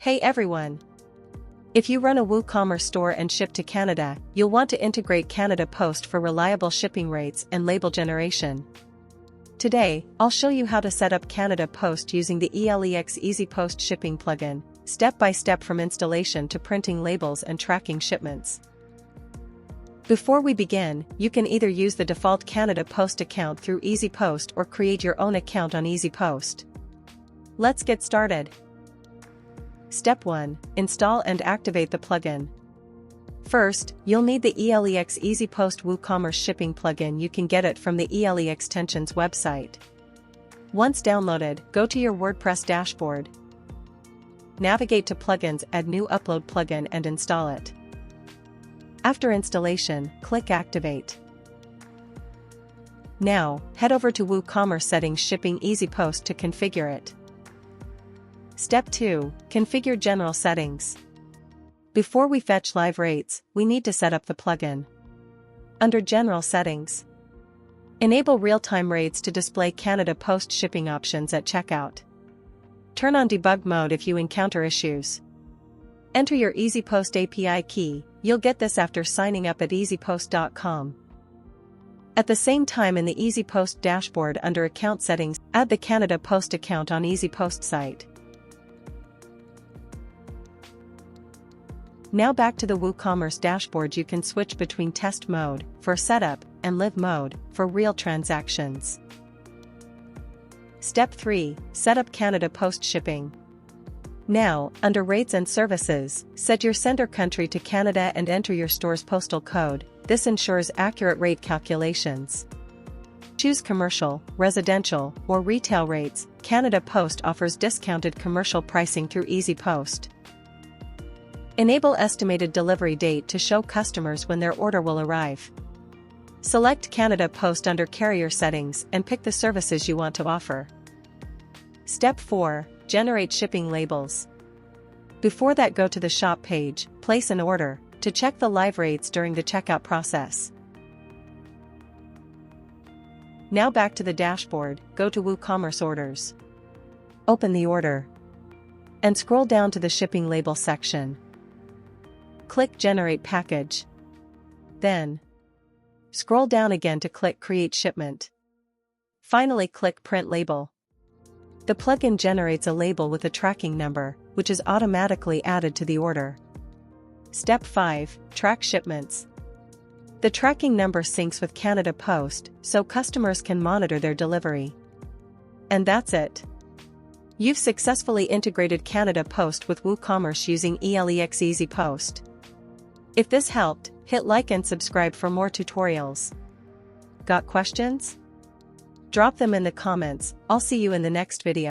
Hey everyone! If you run a WooCommerce store and ship to Canada, you'll want to integrate Canada Post for reliable shipping rates and label generation. Today, I'll show you how to set up Canada Post using the ELEX EasyPost Shipping Plugin, step by step from installation to printing labels and tracking shipments. Before we begin, you can either use the default Canada Post account through EasyPost or create your own account on EasyPost. Let's get started. Step 1. Install and activate the plugin. First, you'll need the ELEX EasyPost WooCommerce Shipping Plugin. You can get it from the ELEXtensions website. Once downloaded, go to your WordPress dashboard. Navigate to Plugins, add new Upload plugin and install it. After installation, click Activate. Now, head over to WooCommerce Settings Shipping EasyPost to configure it. Step 2. Configure General Settings. Before we fetch live rates, we need to set up the plugin. Under General Settings, enable real-time rates to display Canada Post shipping options at checkout. Turn on debug mode if you encounter issues. Enter your EasyPost API key. You'll get this after signing up at easypost.com. At the same time, in the EasyPost dashboard under Account Settings, add the Canada Post account on EasyPost site. Now back to the WooCommerce dashboard, you can switch between Test mode for setup and Live mode for real transactions. Step 3. Set up Canada Post shipping. Now, under Rates and Services, set your sender country to Canada and enter your store's postal code. This ensures accurate rate calculations. Choose commercial, residential, or retail rates. Canada Post offers discounted commercial pricing through EasyPost. Enable estimated delivery date to show customers when their order will arrive. Select Canada Post under Carrier Settings and pick the services you want to offer. Step 4. Generate shipping labels. Before that, go to the shop page, place an order, to check the live rates during the checkout process. Now back to the dashboard, go to WooCommerce Orders. Open the order. And scroll down to the shipping label section. Click Generate Package. Then, scroll down again to click Create Shipment. Finally, click Print Label. The plugin generates a label with a tracking number, which is automatically added to the order. Step 5. Track shipments. The tracking number syncs with Canada Post, so customers can monitor their delivery. And that's it. You've successfully integrated Canada Post with WooCommerce using ELEX EasyPost. If this helped, hit like and subscribe for more tutorials. Got questions? Drop them in the comments. I'll see you in the next video.